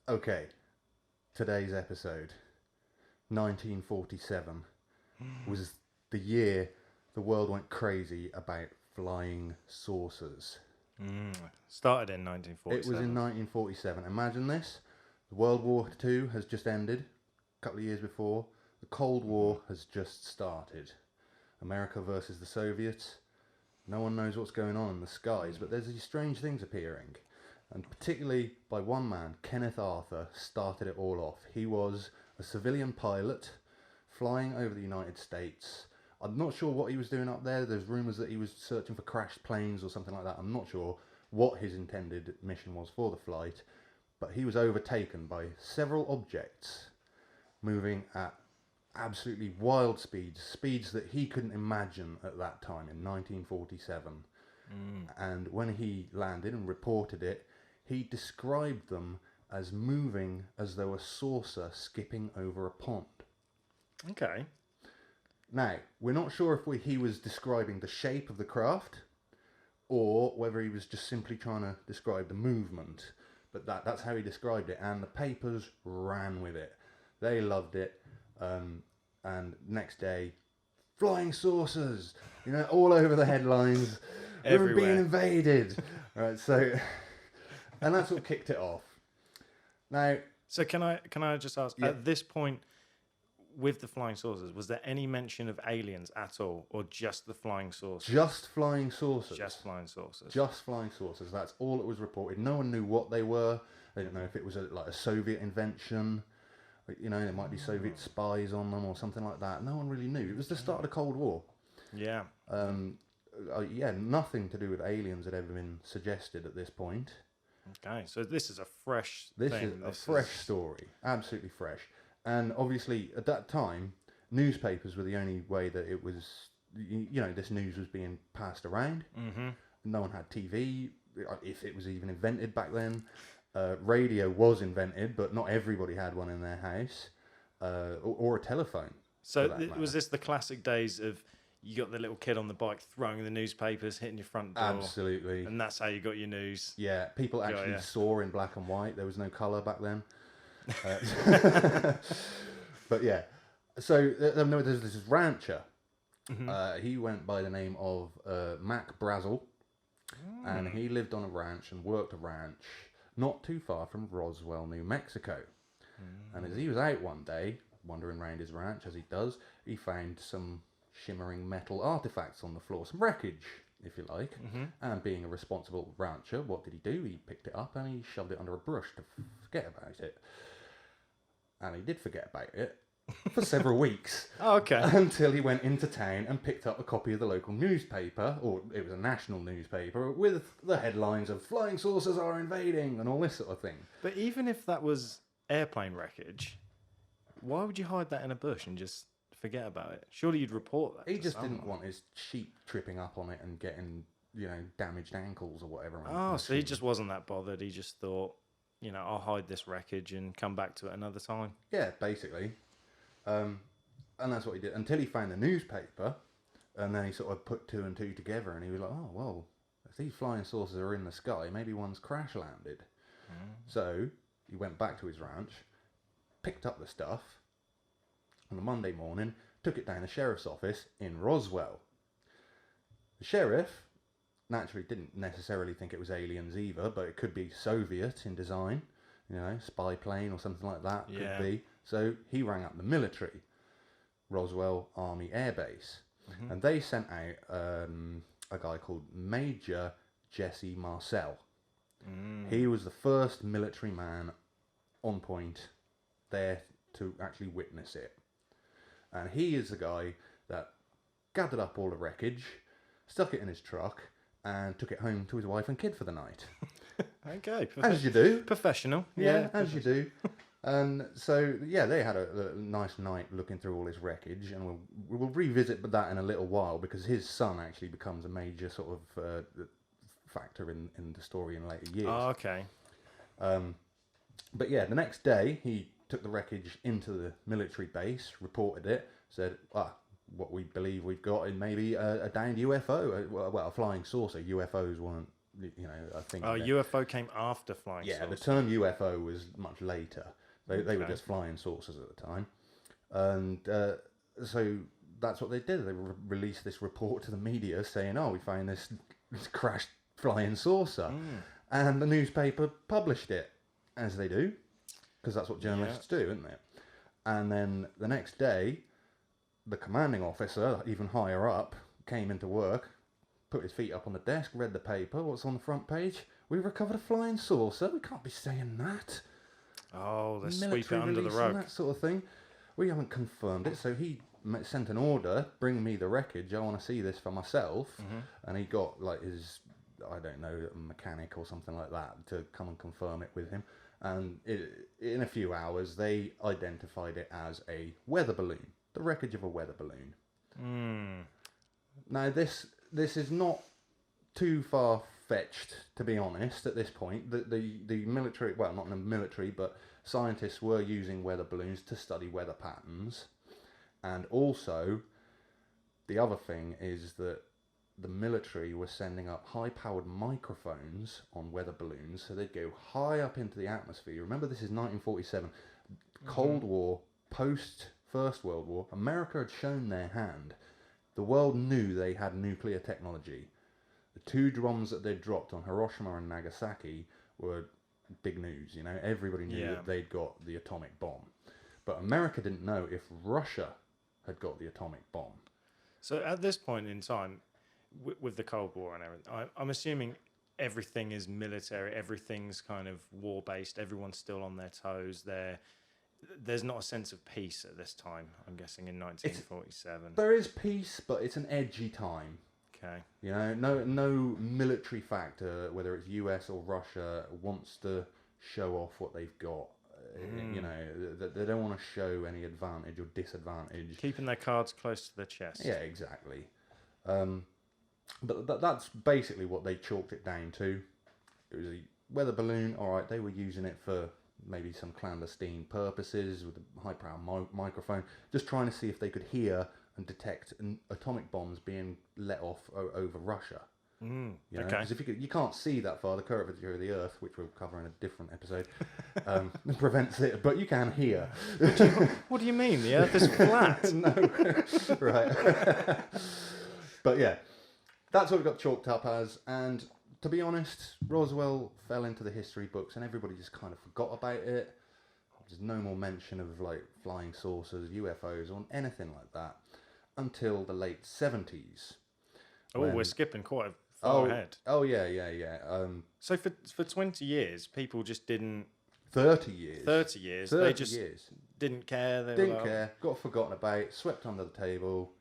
Okay, today's episode, 1947, was the year the world went crazy about flying saucers. Started in It was in 1947. 1947. Imagine this. World War II has just ended, a couple of years before. The Cold War has just started. America versus the Soviets. No one knows what's going on in the skies, but there's these strange things appearing. And particularly by one man, Kenneth Arthur, started it all off. He was a civilian pilot flying over the United States. I'm not sure what he was doing up there. There's rumours that he was searching for crashed planes or something like that. I'm not sure what his intended mission was for the flight, but he was overtaken by several objects moving at absolutely wild speeds that he couldn't imagine at that time in 1947. And when he landed and reported it, he described them as moving as though a saucer skipping over a pond. Okay. Now, we're not sure if he was describing the shape of the craft or whether he was just simply trying to describe the movement. But that's how he described it, and the papers ran with it. They loved it. And next day, flying saucers, all over the headlines. We're being invaded. Right, so, and that's what kicked it off. Now, so can I just ask, at this point, with the flying saucers, was there any mention of aliens at all, or just the flying saucers? Just flying saucers. Just flying saucers. Just flying saucers. That's all that was reported. No one knew what they were. They didn't know if it was a Soviet invention. There might be Soviet spies on them or something like that. No one really knew. It was the start of the Cold War. Yeah. Nothing to do with aliens had ever been suggested at this point. Okay, so this is a fresh This thing. is a fresh story. Absolutely fresh. And obviously, at that time, newspapers were the only way that it was, this news was being passed around. Mm-hmm. No one had TV, if it was even invented back then. Radio was invented, but not everybody had one in their house, or a telephone. So was this the classic days of you got the little kid on the bike throwing the newspapers, hitting your front door? Absolutely. And that's how you got your news? Yeah, people actually saw in black and white. There was no colour back then. But yeah, so there's this rancher. Mm-hmm. He went by the name of Mac Brazel, and he lived on a ranch and worked a ranch not too far from Roswell, New Mexico. And as he was out one day, wandering around his ranch, as he does, he found some shimmering metal artifacts on the floor, some wreckage, if you like. Mm-hmm. And being a responsible rancher, what did he do? He picked it up and he shoved it under a bush to forget about it. And he did forget about it for several weeks. Oh, okay. Until he went into town and picked up a copy of the local newspaper, or it was a national newspaper, with the headlines of "Flying saucers are invading" and all this sort of thing. But even if that was airplane wreckage, why would you hide that in a bush and just forget about it? Surely you'd report that. He just didn't want his sheep tripping up on it and getting, damaged ankles or whatever. Oh, so he just wasn't that bothered. He just thought, I'll hide this wreckage and come back to it another time. Yeah, basically. And that's what he did until he found the newspaper, and then he sort of put two and two together, and he was like, oh, well, if these flying saucers are in the sky, maybe one's crash landed. So he went back to his ranch, picked up the stuff on a Monday morning, took it down the sheriff's office in Roswell. The sheriff naturally didn't necessarily think it was aliens either, but it could be Soviet in design, spy plane or something like that. Could be. So he rang up the military, Roswell Army Air Base, and they sent out a guy called Major Jesse Marcel. He was the first military man on point there to actually witness it. And he is the guy that gathered up all the wreckage, stuck it in his truck, and took it home to his wife and kid for the night. Okay. As you do. Professional. Yeah, as you do. And so, they had a nice night looking through all his wreckage, and we'll revisit that in a little while, because his son actually becomes a major sort of factor in the story in later years. Oh, okay. But the next day, he took the wreckage into the military base, reported it, said, what we believe we've got is maybe a downed UFO, a flying saucer. UFOs weren't I think. UFO came after flying Yeah, saucers. the term UFO was much later. They were Okay. just flying saucers at the time, and so that's what they did. They released this report to the media saying, "Oh, we found this crashed flying saucer," and the newspaper published it, as they do, because that's what journalists do, isn't it? And then the next day, the commanding officer, even higher up, came into work, put his feet up on the desk, read the paper. What's on the front page? We recovered a flying saucer. We can't be saying that. Oh, let's sweep it Military under the release rug. and that sort of thing. We haven't confirmed it, so he sent an order. Bring me the wreckage. I want to see this for myself. And he got like his, I don't know, mechanic or something like that to come and confirm it with him. And in a few hours, they identified it as a weather balloon, the wreckage of a weather balloon. Now, this is not too far-fetched, to be honest, at this point. The military, well, not in the military, but scientists were using weather balloons to study weather patterns. And also, the other thing is that the military were sending up high-powered microphones on weather balloons, so they'd go high up into the atmosphere. Remember, this is 1947. Cold War, post-First World War, America had shown their hand. The world knew they had nuclear technology. The 2 bombs that they'd dropped on Hiroshima and Nagasaki were big news, Everybody knew that they'd got the atomic bomb. But America didn't know if Russia had got the atomic bomb. So at this point in time, with the Cold War and everything, I'm assuming everything is military, everything's kind of war-based, everyone's still on their toes. There's not a sense of peace at this time, I'm guessing, in 1947. There is peace, but it's an edgy time. Okay. No military factor, whether it's US or Russia, wants to show off what they've got. They don't want to show any advantage or disadvantage. Keeping their cards close to their chest. Yeah, exactly. But that's basically what they chalked it down to. It was a weather balloon. All right, they were using it for maybe some clandestine purposes with a high-power microphone, just trying to see if they could hear and detect atomic bombs being let off over Russia. Okay. Because if you can't see that far, the curvature of the Earth, which we'll cover in a different episode, prevents it, but you can hear. What do you mean? The Earth is flat? No, right. But yeah, that's what it got chalked up as. And to be honest, Roswell fell into the history books, and everybody just kind of forgot about it. There's no more mention of like flying saucers, UFOs, or anything like that until the late 70s. We're skipping quite far ahead. Oh, yeah. So for 20 years, people just didn't... 30 years. 30 years. 30 they just years. didn't care. They Didn't care. Got forgotten about. Swept under the table.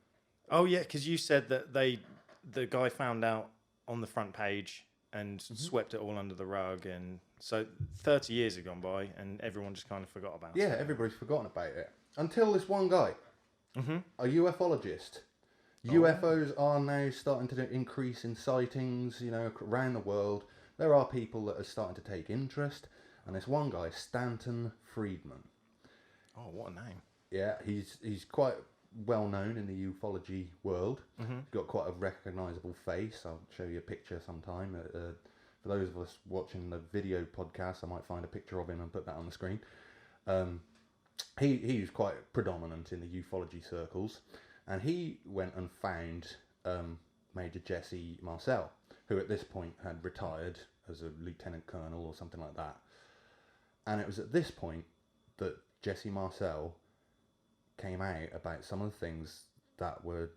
Oh, yeah, because you said that the guy found out on the front page and swept it all under the rug. And so 30 years have gone by and everyone just kind of forgot about it. Yeah, everybody's forgotten about it. Until this one guy, a ufologist. UFOs are now starting to increase in sightings, around the world. There are people that are starting to take interest. And this one guy, Stanton Friedman. Oh, what a name. Yeah, he's quite well known in the ufology world. He's got quite a recognisable face. I'll show you a picture sometime. For those of us watching the video podcast, I might find a picture of him and put that on the screen. He's quite predominant in the ufology circles. And he went and found Major Jesse Marcel, who at this point had retired as a lieutenant colonel or something like that. And it was at this point that Jesse Marcel came out about some of the things that were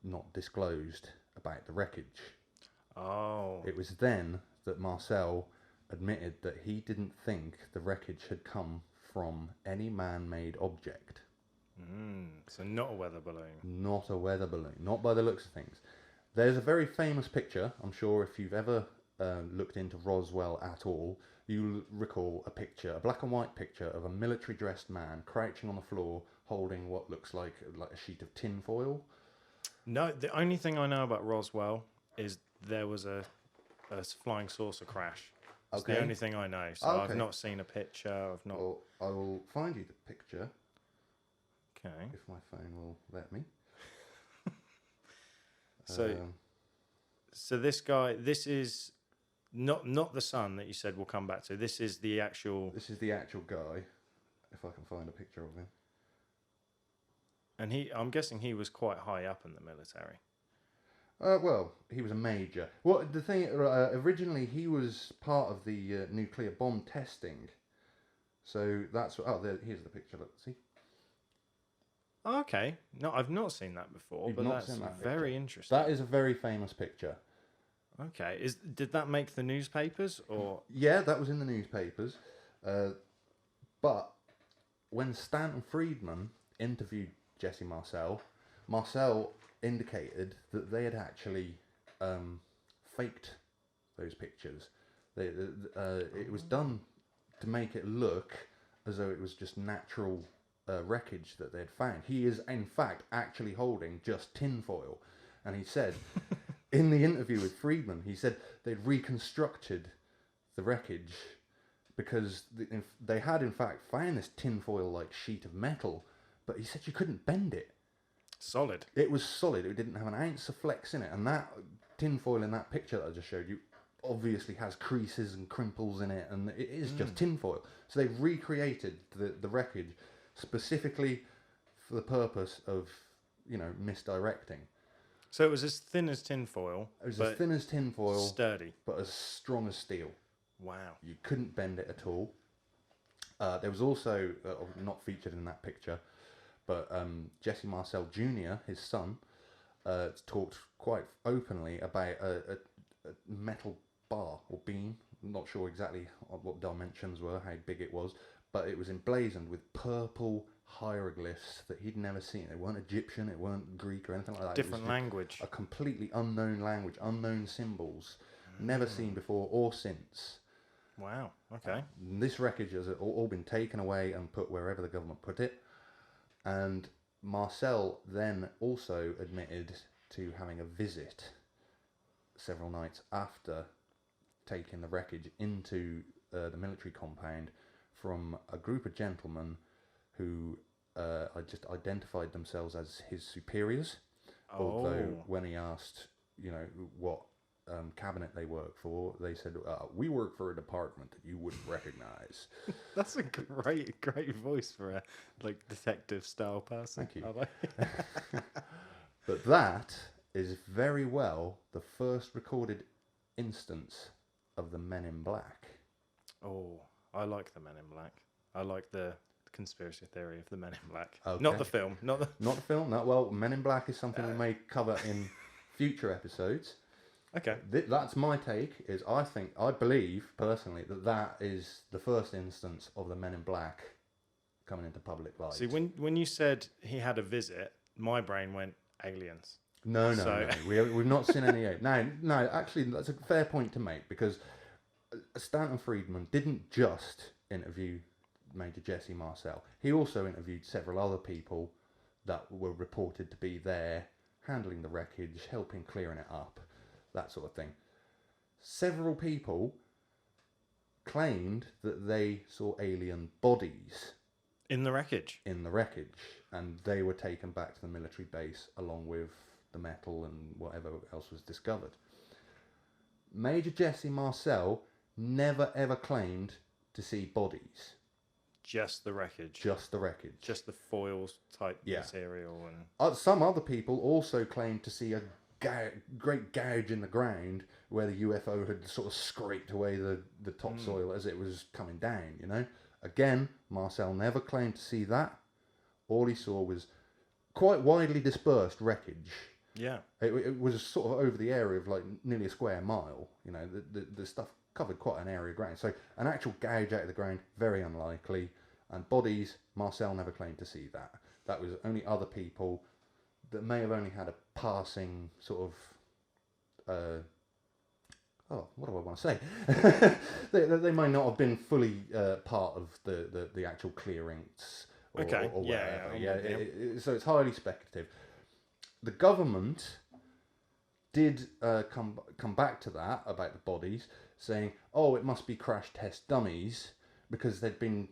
not disclosed about the wreckage. Oh. It was then that Marcel admitted that he didn't think the wreckage had come from any man-made object. So not a weather balloon. Not a weather balloon, not by the looks of things. There's a very famous picture, I'm sure if you've ever looked into Roswell at all, you'll recall a black and white picture of a military-dressed man crouching on the floor holding what looks like a sheet of tin foil. No, the only thing I know about Roswell is there was a flying saucer crash. It's the only thing I know. So I've not seen a picture. Well, I will find you the picture. Okay. If my phone will let me. So this guy, this is Not the son that you said we'll come back to. This is the actual. This is the actual guy, if I can find a picture of him. And I'm guessing he was quite high up in the military. Well, he was a major. Well, the thing, originally he was part of the nuclear bomb testing. So that's here's the picture. Let's see. Okay. No, I've not seen that before, but that's very interesting. That is a very famous picture. Okay. Did that make the newspapers or? Yeah, that was in the newspapers. But when Stanton Friedman interviewed Jesse Marcel indicated that they had actually faked those pictures. It was done to make it look as though it was just natural wreckage that they'd found. He is, in fact, actually holding just tinfoil. And he said, in the interview with Friedman, he said they'd reconstructed the wreckage because they had, in fact, found this tinfoil-like sheet of metal, but he said you couldn't bend it. Solid. It was solid. It didn't have an ounce of flex in it. And that tinfoil in that picture that I just showed you obviously has creases and crimples in it, and it is just tinfoil. So they recreated the wreckage specifically for the purpose of, misdirecting. So it was as thin as tinfoil. It was as thin as tinfoil, sturdy, but as strong as steel. Wow. You couldn't bend it at all. There was also, not featured in that picture, but Jesse Marcel Jr., his son, talked quite openly about a metal bar or beam. I'm not sure exactly what dimensions were, how big it was, but it was emblazoned with purple hieroglyphs that he'd never seen. They weren't Egyptian, it weren't Greek or anything like that. Different language. A completely unknown language, unknown symbols, never seen before or since. Wow, okay. This wreckage has all been taken away and put wherever the government put it. And Marcel then also admitted to having a visit several nights after taking the wreckage into the military compound from a group of gentlemen who just identified themselves as his superiors. Oh. Although when he asked, what cabinet they work for, they said, we work for a department that you wouldn't recognize. That's a great voice for a detective style person. Thank you. But that is very well the first recorded instance of the Men in Black. Oh, I like the Men in Black. I like the conspiracy theory of the Men in Black. Okay. Not the film. Not the film. No, well, Men in Black is something we may cover in future episodes. Okay. That's my take. I believe personally that is the first instance of the Men in Black coming into public light. See, when you said he had a visit, my brain went aliens. No. We've not seen any. No. Actually, that's a fair point to make, because Stanton Friedman didn't just interview Major Jesse Marcel. He also interviewed several other people that were reported to be there, handling the wreckage, helping clearing it up, that sort of thing. Several people claimed that they saw alien bodies in the wreckage, and they were taken back to the military base along with the metal and whatever else was discovered. Major Jesse Marcel never ever claimed to see bodies. Just the wreckage. Just the foils type material. And some other people also claimed to see a great gouge in the ground where the UFO had sort of scraped away the topsoil as it was coming down, Again, Marcel never claimed to see that. All he saw was quite widely dispersed wreckage. Yeah. It was sort of over the area of nearly a square mile. The stuff covered quite an area of ground. So an actual gouge out of the ground, very unlikely. And bodies, Marcel never claimed to see that. That was only other people that may have only had a passing sort of... what do I want to say? they might not have been fully part of the actual clearance or whatever. So it's highly speculative. The government did come back to that about the bodies, saying, it must be crash test dummies, because they'd been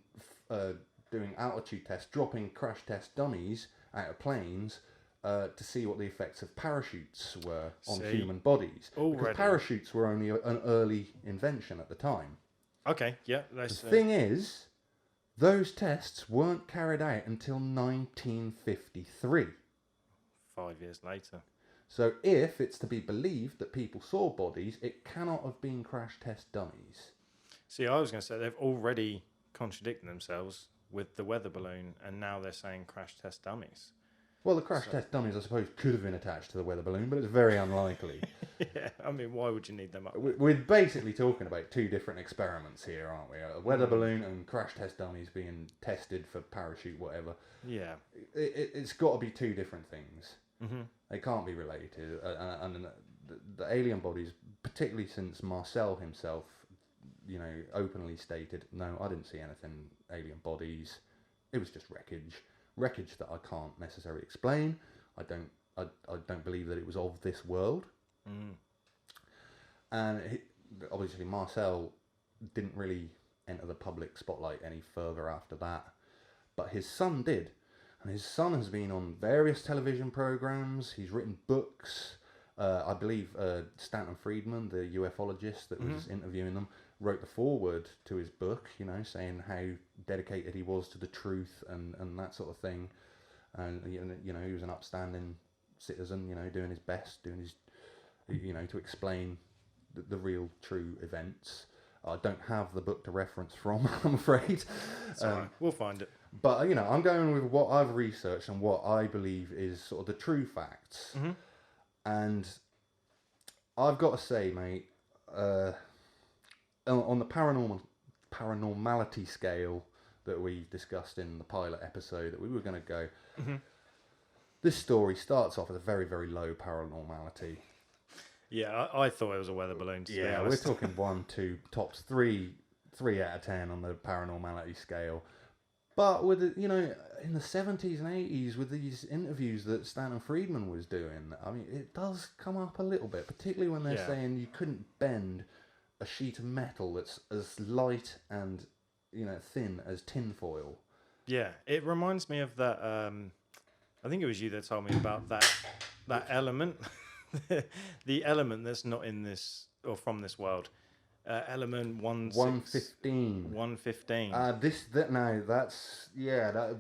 doing altitude tests, dropping crash test dummies out of planes to see what the effects of parachutes were on See, human bodies. Because already. parachutes were only an early invention at the time. Okay, yeah. The thing is, those tests weren't carried out until 1953. 5 years later. So if it's to be believed that people saw bodies, it cannot have been crash test dummies. See, I was going to say they've already contradicted themselves with the weather balloon, and now they're saying crash test dummies. Well, the crash test dummies, I suppose, could have been attached to the weather balloon, but it's very unlikely. Yeah, I mean, why would you need them up? We're basically talking about two different experiments here, aren't we? A weather balloon and crash test dummies being tested for parachute, whatever. Yeah. It's got to be two different things. Mm-hmm. They can't be related. And the alien bodies, particularly since Marcel himself, openly stated, no, I didn't see anything alien bodies. It was just wreckage that I can't necessarily explain. I don't believe that it was of this world. Mm. And obviously Marcel didn't really enter the public spotlight any further after that, but his son did, and his son has been on various television programs. He's written books. I believe Stanton Friedman, the ufologist that was interviewing them, wrote the foreword to his book, saying how dedicated he was to the truth and that sort of thing. And, he was an upstanding citizen, doing his best, to explain the real true events. I don't have the book to reference from, I'm afraid. It's all right. We'll find it. But, I'm going with what I've researched and what I believe is sort of the true facts. Mm-hmm. And I've got to say, mate, on the paranormality scale that we discussed in the pilot episode that we were going to go, this story starts off at a very, very low paranormality. Yeah, I thought it was a weather balloon. To be honest. We're talking 1, 2, tops 3 out of 10 on the paranormality scale. But with in the 70s and 80s, with these interviews that Stanton Friedman was doing, I mean, it does come up a little bit, particularly when they're saying you couldn't bend a sheet of metal that's as light and thin as tinfoil. Yeah, it reminds me of that. I think it was you that told me about that element, the element that's not in this or from this world. Element 115. 115.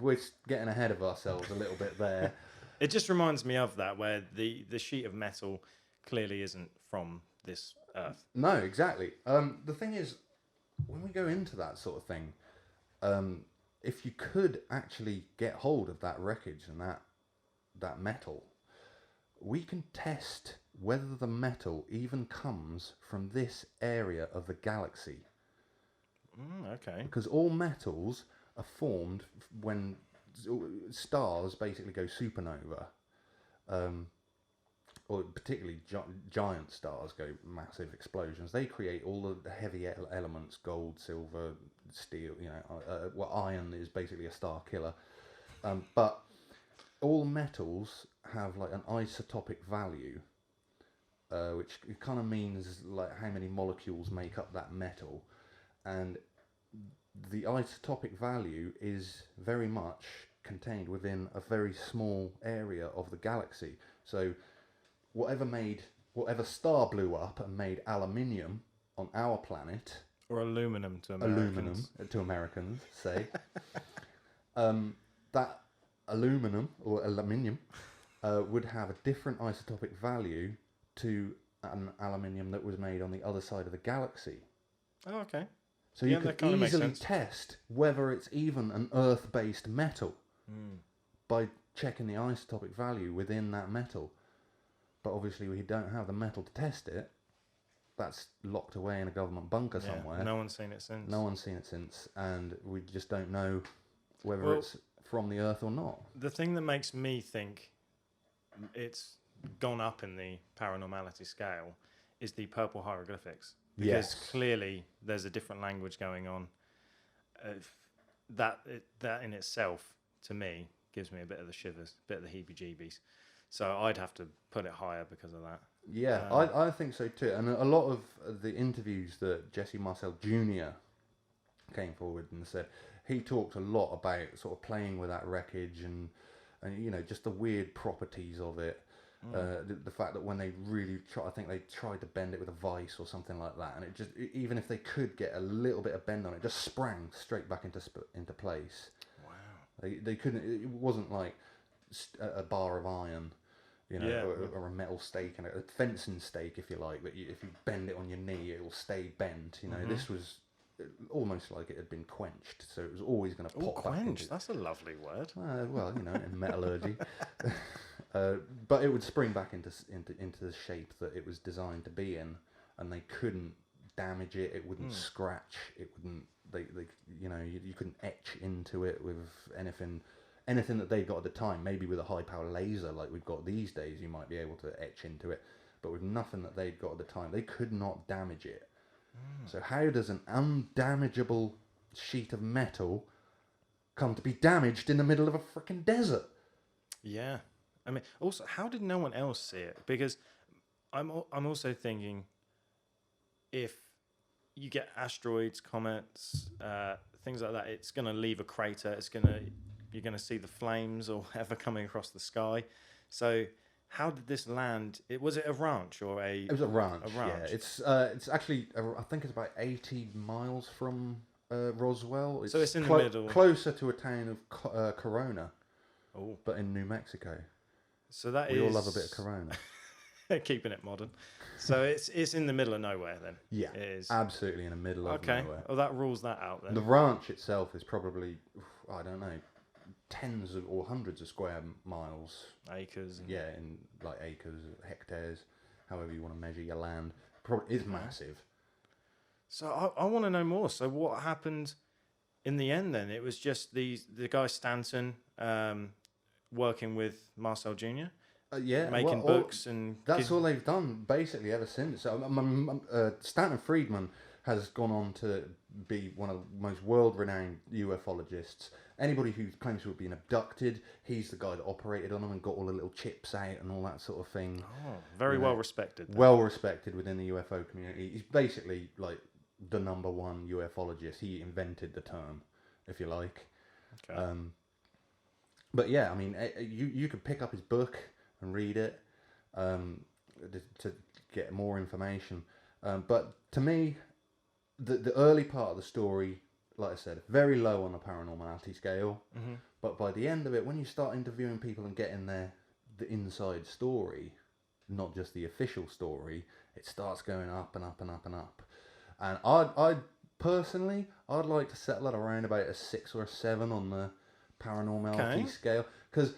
We're getting ahead of ourselves a little bit there. It just reminds me of that, where the sheet of metal clearly isn't from this earth. No, exactly. The thing is, when we go into that sort of thing, if you could actually get hold of that wreckage and that metal, we can test whether the metal even comes from this area of the galaxy. Okay. Because all metals are formed when stars basically go supernova. Or particularly giant stars go massive explosions. They create all of the heavy elements, gold, silver, steel, iron is basically a star killer. But all metals have like an isotopic value, which kind of means like how many molecules make up that metal. And the isotopic value is very much contained within a very small area of the galaxy. So whatever star blew up and made aluminium on our planet, or aluminum to Americans. Say, that aluminum or aluminium would have a different isotopic value to an aluminium that was made on the other side of the galaxy. Oh, okay. So you could easily test whether it's even an Earth-based metal by checking the isotopic value within that metal. But obviously we don't have the metal to test it. That's locked away in a government bunker somewhere. No one's seen it since. And we just don't know whether it's from the Earth or not. The thing that makes me think it's gone up in the paranormality scale is the purple hieroglyphics. Because clearly there's a different language going on. That in itself, to me, gives me a bit of the shivers, a bit of the heebie-jeebies. So I'd have to put it higher because of that. Yeah, I think so too. And a lot of the interviews that Jesse Marcel Jr. came forward and said, he talked a lot about sort of playing with that wreckage and and just the weird properties of it. The fact that when they really I think they tried to bend it with a vice or something like that, and it just, even if they could get a little bit of bend on it, just sprang straight back into place. Wow. They couldn't. It wasn't like a bar of iron, or a metal stake and a fencing stake, if you like. That if you bend it on your knee, it will stay bent. This was almost like it had been quenched, so it was always going to pop back. Quenched. That's a lovely word. Well, in metallurgy. But it would spring back into the shape that it was designed to be in, and they couldn't damage it. It wouldn't scratch. It wouldn't. You couldn't etch into it with anything that they got at the time. Maybe with a high power laser like we've got these days, you might be able to etch into it. But with nothing that they'd got at the time, they could not damage it. So how does an undamageable sheet of metal come to be damaged in the middle of a freaking desert? Yeah. I mean, also, how did no one else see it? Because I'm also thinking, if you get asteroids, comets, things like that, it's going to leave a crater. You're going to see the flames or whatever coming across the sky. So how did this land? Was it a ranch or a? It was a ranch. A ranch. Yeah, it's actually, I think it's about 80 miles from Roswell. So it's in the middle, closer to a town of Corona. Oh, but in New Mexico. So we all love a bit of Corona. Keeping it modern. So it's in the middle of nowhere then. Yeah, it is absolutely in the middle of nowhere. Okay, well that rules that out then. The ranch itself is probably, I don't know, tens or hundreds of square miles. Acres. Yeah, in like acres, hectares, however you want to measure your land. It's massive. So I want to know more. So what happened in the end then? It was just the guy Stanton working with Marcel Jr. Making books and that's all they've done basically ever since. Stanton Friedman has gone on to be one of the most world-renowned ufologists. Anybody who claims to have been abducted, he's the guy that operated on them and got all the little chips out and all that sort of thing. Oh, very well respected. Then. Well respected within the UFO community. He's basically like the number one ufologist. He invented the term, if you like. Okay. But yeah, I mean, you could pick up his book and read it to get more information. But to me, the early part of the story, like I said, very low on the paranormality scale. Mm-hmm. But by the end of it, when you start interviewing people and getting the inside story, not just the official story, it starts going up and up and up and up. And I personally, I'd like to settle it around about a 6 or a 7 on the paranormality scale, because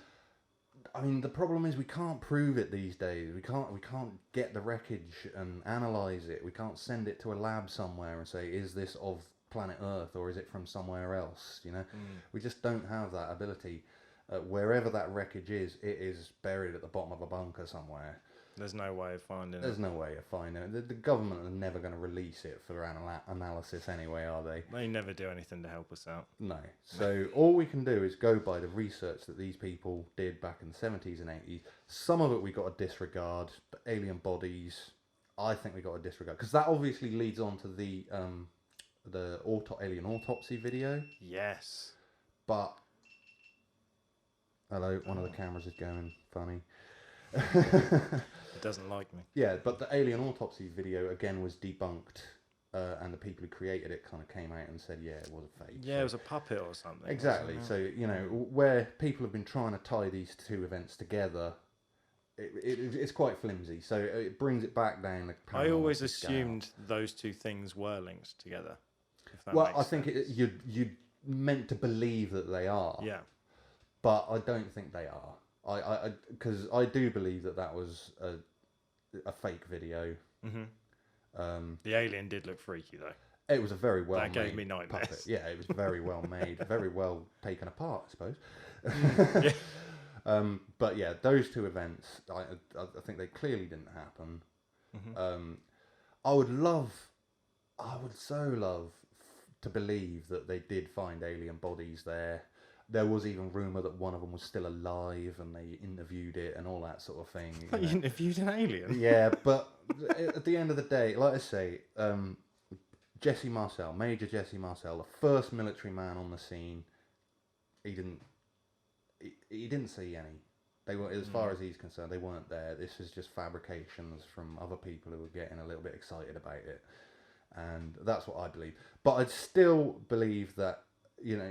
I mean the problem is we can't prove it these days. We can't get the wreckage and analyze it. We can't send it to a lab somewhere and say, is this of planet Earth or is it from somewhere else? We just don't have that ability. Wherever that wreckage is, it is buried at the bottom of a bunker somewhere. There's no way of finding it. There's no way of finding it. The government are never going to release it for analysis anyway, are they? They never do anything to help us out. No. So all we can do is go by the research that these people did back in the 70s and 80s. Some of it we got to disregard, but alien bodies, I think we got to disregard. Because that obviously leads on to the alien autopsy video. Yes. But, hello, one of the cameras is going funny. It doesn't like me. Yeah, but the alien autopsy video again was debunked, and the people who created it kind of came out and said, yeah, it was a fake. Yeah, so it was a puppet or something. Exactly. So, where people have been trying to tie these two events together, it's quite flimsy. So it brings it back down. I always assumed those two things were linked together. I think you're meant to believe that they are. Yeah. But I don't think they are. Because I do believe that was a fake video. Mm-hmm. The alien did look freaky though. It was a very well made gave me nightmares. puppet. Yeah, it was very well made, very well taken apart, I suppose. Yeah. But yeah, those two events, I think they clearly didn't happen. Mm-hmm. I would so love to believe that they did find alien bodies there. There was even rumour that one of them was still alive and they interviewed it and all that sort of thing. You interviewed an alien? Yeah, but at the end of the day, like I say, Jesse Marcel, Major Jesse Marcel, the first military man on the scene, he didn't he didn't see any. They were, as far as he's concerned, they weren't there. This is just fabrications from other people who were getting a little bit excited about it, and that's what I believe. But I still believe that,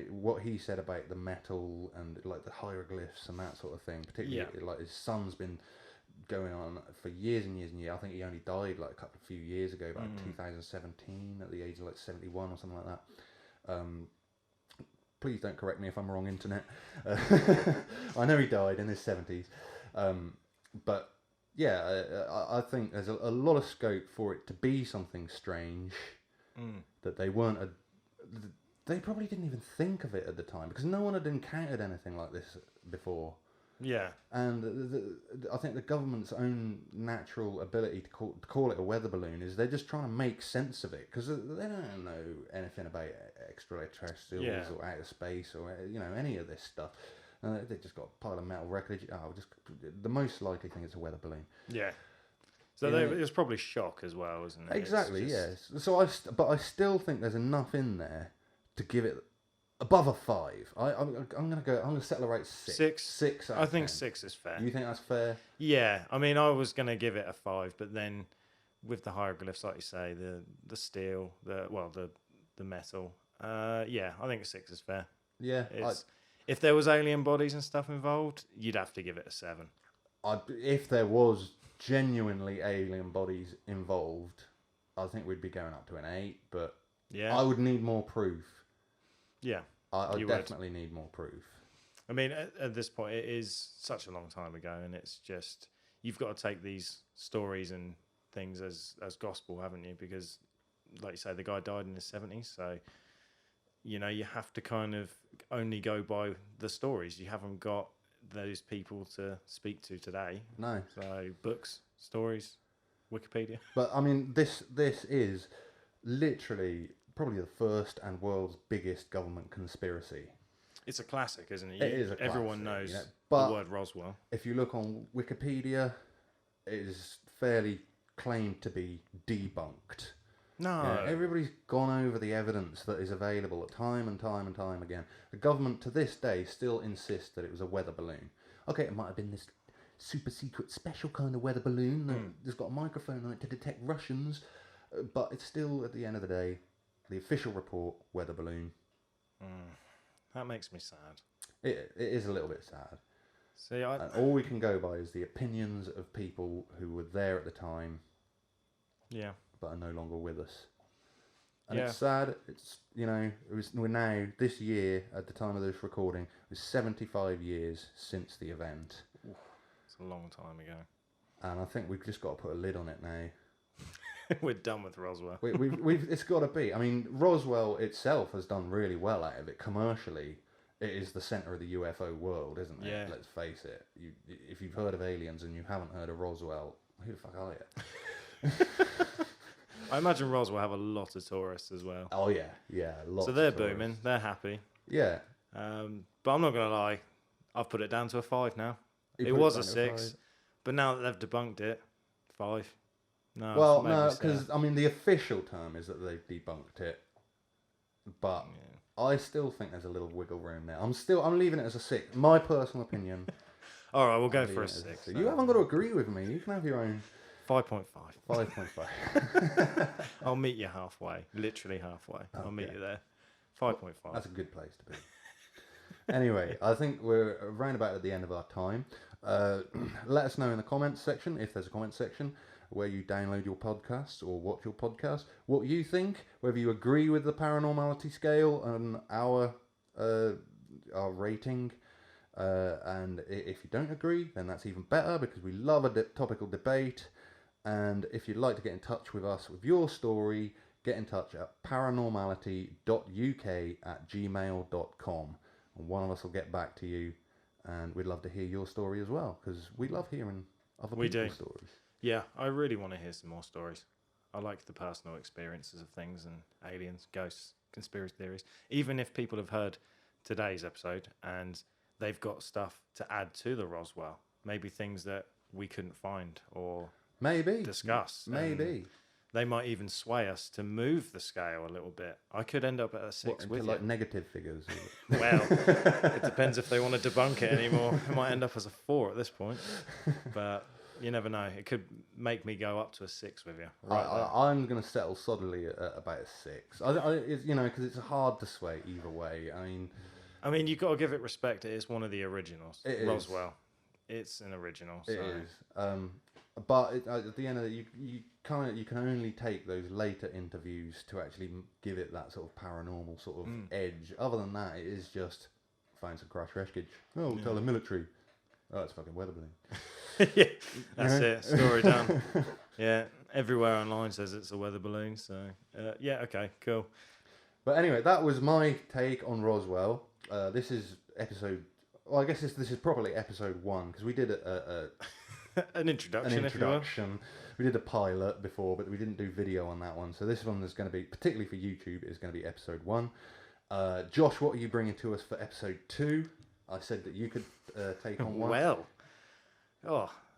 what he said about the metal and like the hieroglyphs and that sort of thing, particularly like his son's been going on for years and years and years. I think he only died like a few years ago, about 2017, at the age of like 71 or something like that. Please don't correct me if I'm wrong, internet. I know he died in his 70s. But yeah, I think there's a lot of scope for it to be something strange that they weren't. They probably didn't even think of it at the time because no one had encountered anything like this before. Yeah. And I think the government's own natural ability to call it a weather balloon is they're just trying to make sense of it because they don't know anything about extraterrestrials or outer space or any of this stuff. They just got a pile of metal wreckage. The most likely thing is a weather balloon. Yeah. So it was probably shock as well, wasn't it? Exactly. Yes. So I still think there's enough in there to give it above a 5. I'm gonna settle around 6. 6. I think 6 is fair. You think that's fair? Yeah. I mean, I was gonna give it a 5, but then with the hieroglyphs, like you say, the steel, the metal. I think a 6 is fair. Yeah. If there was alien bodies and stuff involved, you'd have to give it a 7. If there was genuinely alien bodies involved, I think we'd be going up to an 8. But I would need more proof. Yeah, I definitely need more proof. I mean, at this point, it is such a long time ago, and it's just you've got to take these stories and things as gospel, haven't you? Because, like you say, the guy died in his 70s, so you have to kind of only go by the stories. You haven't got those people to speak to today. No. So books, stories, Wikipedia. But I mean, this is literally probably the first and world's biggest government conspiracy. It's a classic, isn't it? It is a classic. Everyone knows but the word Roswell. If you look on Wikipedia, it is fairly claimed to be debunked. No. Everybody's gone over the evidence that is available time and time and time again. The government to this day still insists that it was a weather balloon. Okay, it might have been this super secret special kind of weather balloon that's got a microphone on it to detect Russians, but it's still, at the end of the day, the official report, weather balloon. That makes me sad. It is a little bit sad. See, and all we can go by is the opinions of people who were there at the time. Yeah. But are no longer with us. And it's sad. It's we're now this year at the time of this recording. It was 75 years since the event. Oof, it's a long time ago. And I think we've just got to put a lid on it now. We're done with Roswell. It's got to be. I mean, Roswell itself has done really well out of it commercially. It is the center of the UFO world, isn't it? Yeah. Let's face it. If you've heard of aliens and you haven't heard of Roswell, who the fuck are you? I imagine Roswell have a lot of tourists as well. Oh yeah, lots. So they're of tourists. booming. They're happy. Yeah. But I'm not gonna lie. I've put it down to a 5 now. You it put was it a down to 6, but now that they've debunked it, 5. No. Well, maybe no, 6. because I mean the official term is that they've debunked it, but I still think there's a little wiggle room there. I'm leaving it as a 6. My personal opinion. All right, we'll go for a 6. You haven't got to agree with me. You can have your own. 5.5. 5.5. I'll meet you halfway. Literally halfway. I'll meet you there. 5.5. That's a good place to be. Anyway, I think we're around about at the end of our time. Let us know in the comments section, if there's a comment section, where you download your podcasts or watch your podcast, what you think, whether you agree with the paranormality scale and our rating. And if you don't agree, then that's even better because we love a topical debate. And if you'd like to get in touch with us with your story, get in touch at paranormality.uk@gmail.com. And one of us will get back to you. And we'd love to hear your story as well because we love hearing other people's stories. Yeah, I really want to hear some more stories. I like the personal experiences of things and aliens, ghosts, conspiracy theories. Even if people have heard today's episode and they've got stuff to add to the Roswell, maybe things that we couldn't find or maybe discuss. Maybe. They might even sway us to move the scale a little bit. I could end up at a 6 Into with like you. negative figures. Well, it depends if they want to debunk it anymore. It might end up as a 4 at this point. But you never know. It could make me go up to a 6 with you. I'm going to settle solidly at about a 6. Because it's hard to sway either way. I mean, you've got to give it respect. It is one of the originals. It is. Roswell. It's an original. So. It is. But at the end of it, you can only take those later interviews to actually give it that sort of paranormal sort of edge. Other than that, it is just find some crash wreckage. Oh, we'll tell the military. Oh, it's fucking weather balloon. Yeah, that's it. Story done. Yeah, everywhere online says it's a weather balloon. So yeah, okay, cool. But anyway, that was my take on Roswell. This is episode. Well, I guess this is probably episode 1 because we did an introduction. If you will. We did a pilot before, but we didn't do video on that one. So this one is going to be, particularly for YouTube, is going to be episode 1. Josh, what are you bringing to us for episode 2? I said that you could take on one.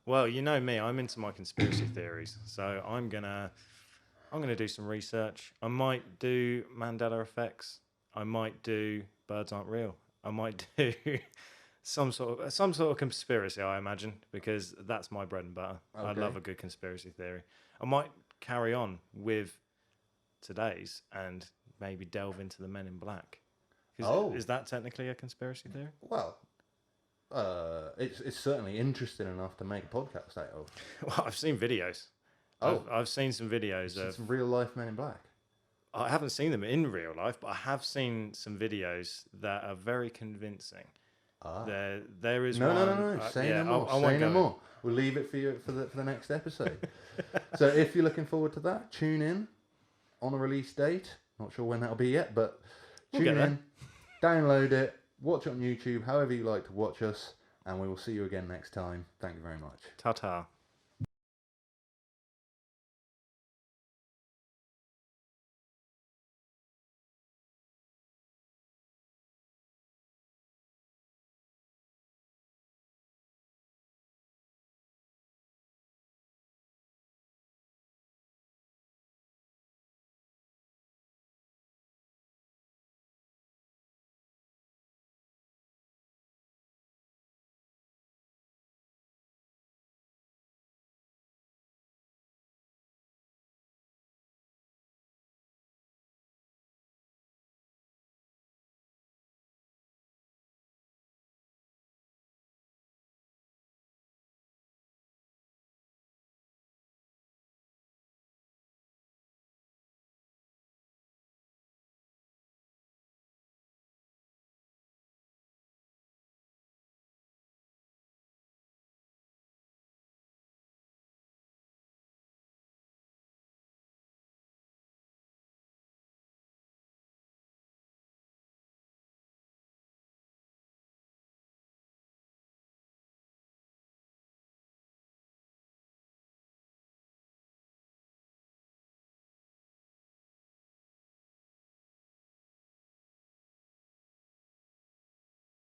Well, you know me. I'm into my conspiracy theories, so I'm gonna do some research. I might do Mandela effects. I might do birds aren't real. I might do some sort of conspiracy, I imagine, because that's my bread and butter. Okay. I love a good conspiracy theory. I might carry on with today's and maybe delve into the Men in Black. Is that technically a conspiracy theory? Well, it's certainly interesting enough to make a podcast out of. Well, I've seen videos. I've seen some videos of some real life Men in Black. I haven't seen them in real life, but I have seen some videos that are very convincing. There is one. No. Say no more. Say no more. We'll leave it for you for the next episode. So if you're looking forward to that, tune in on a release date. Not sure when that'll be yet, but tune in, download it, watch it on YouTube, however you like to watch us, and we will see you again next time. Thank you very much. Ta-ta.